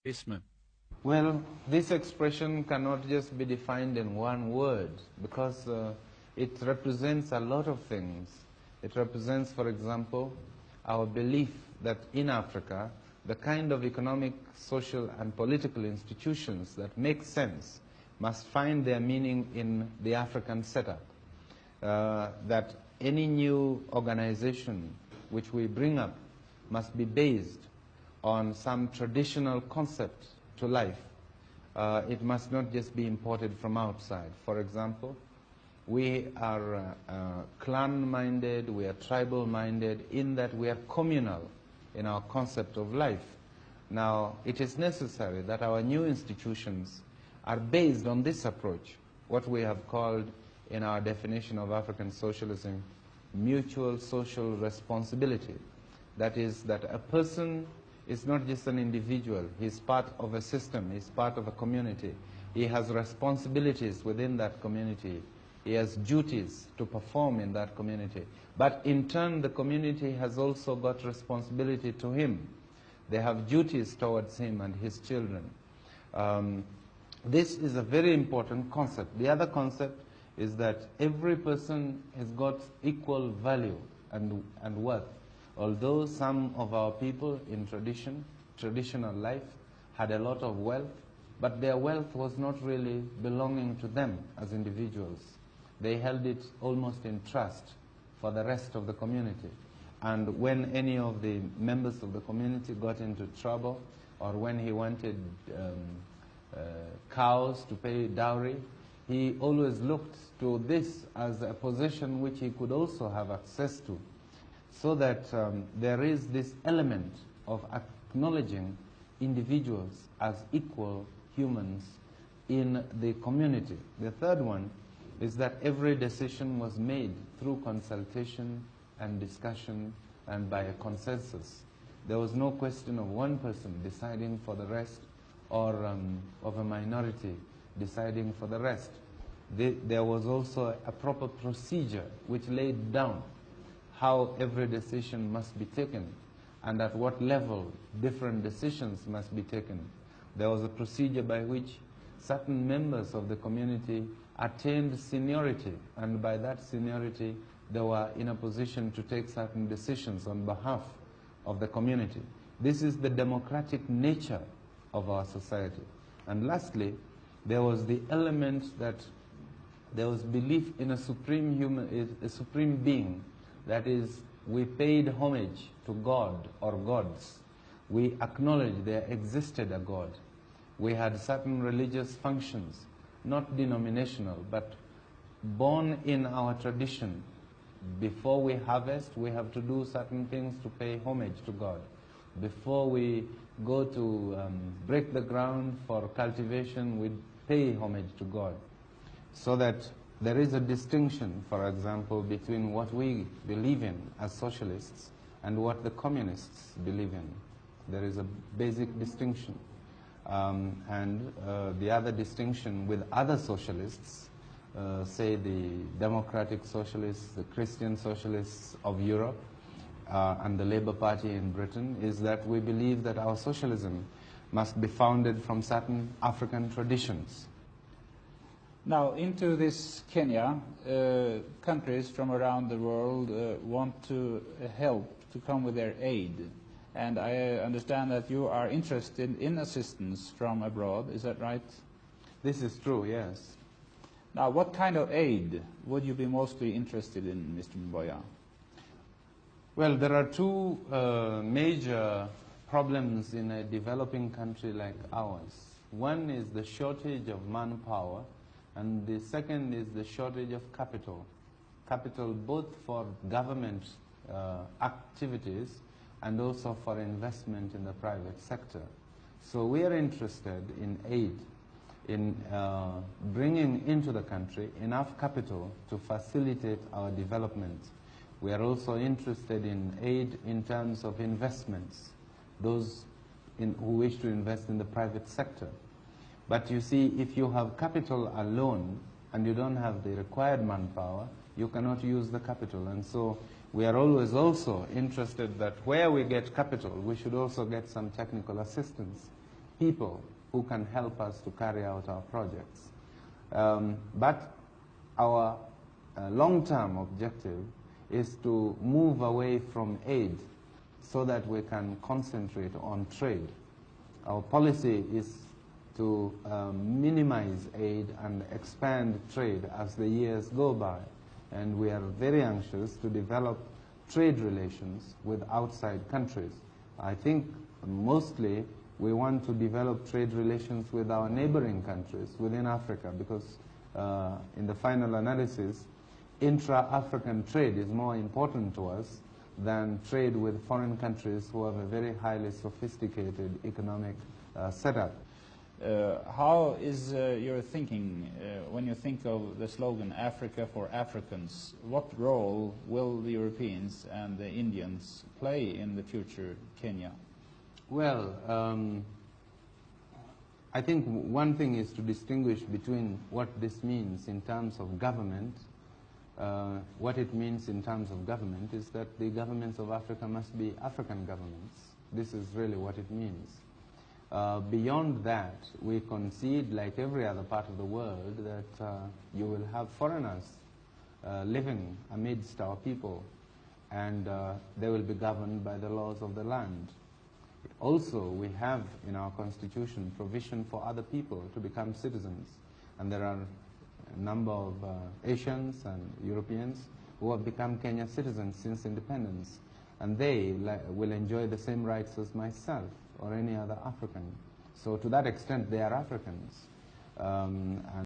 Isma. Well, this expression cannot just be defined in one word because it represents a lot of things. It represents, for example, our belief that in Africa, the kind of economic, social, and political institutions that make sense must find their meaning in the African setup. That any new organization which we bring up must be based on some traditional concept to life. It must not just be imported from outside. For example, we are clan-minded, we are tribal-minded, in that we are communal in our concept of life. Now, it is necessary that our new institutions are based on this approach, what we have called in our definition of African socialism, mutual social responsibility. That is, that a person is not just an individual. He's part of a system. He's part of a community. He has responsibilities within that community. He has duties to perform in that community. But in turn, the community has also got responsibility to him. They have duties towards him and his children. This is a very important concept. The other concept is that every person has got equal value and worth. Although some of our people in traditional life, had a lot of wealth, but their wealth was not really belonging to them as individuals. They held it almost in trust for the rest of the community. And when any of the members of the community got into trouble, or when he wanted cows to pay dowry, he always looked to this as a possession which he could also have access to. So that there is this element of acknowledging individuals as equal humans in the community. The third one is that every decision was made through consultation and discussion and by a consensus. There was no question of one person deciding for the rest or of a minority deciding for the rest. There was also a proper procedure which laid down how every decision must be taken and at what level different decisions must be taken. There was a procedure by which certain members of the community attained seniority, and by that seniority they were in a position to take certain decisions on behalf of the community. This is the democratic nature of our society. And lastly, there was the element that there was belief in a supreme being. That is, we paid homage to God or gods. We acknowledged there existed a God. We had certain religious functions, not denominational, but born in our tradition. Before we harvest, we have to do certain things to pay homage to God. Before we go to break the ground for cultivation, we pay homage to God. So that there is a distinction, for example, between what we believe in as socialists and what the communists believe in. There is a basic distinction. And the other distinction with other socialists, say the democratic socialists, the Christian socialists of Europe, and the Labour Party in Britain, is that we believe that our socialism must be founded from certain African traditions. Now, into this Kenya, countries from around the world want to help to come with their aid. And I understand that you are interested in assistance from abroad, is that right? This is true, yes. Now, what kind of aid would you be mostly interested in, Mr. Mboya? Well, there are two major problems in a developing country like ours. One is the shortage of manpower, and the second is the shortage of capital. Capital both for government activities and also for investment in the private sector. So we are interested in aid, in bringing into the country enough capital to facilitate our development. We are also interested in aid in terms of investments, those who wish to invest in the private sector. But you see, if you have capital alone and you don't have the required manpower, you cannot use the capital. And so we are always also interested that where we get capital, we should also get some technical assistance people who can help us to carry out our projects. But our long-term objective is to move away from aid so that we can concentrate on trade. Our policy is to minimize aid and expand trade as the years go by. And we are very anxious to develop trade relations with outside countries. I think mostly we want to develop trade relations with our neighboring countries within Africa, because in the final analysis, intra-African trade is more important to us than trade with foreign countries who have a very highly sophisticated economic setup. How is your thinking when you think of the slogan Africa for Africans? What role will the Europeans and the Indians play in the future Kenya? Well, I think one thing is to distinguish between what this means in terms of government. What it means in terms of government is that the governments of Africa must be African governments. This is really what it means. Beyond that, we concede, like every other part of the world, that you will have foreigners living amidst our people, and they will be governed by the laws of the land. Also, we have in our constitution provision for other people to become citizens, and there are a number of Asians and Europeans who have become Kenyan citizens since independence, and they will enjoy the same rights as myself or any other African. So to that extent, they are Africans. And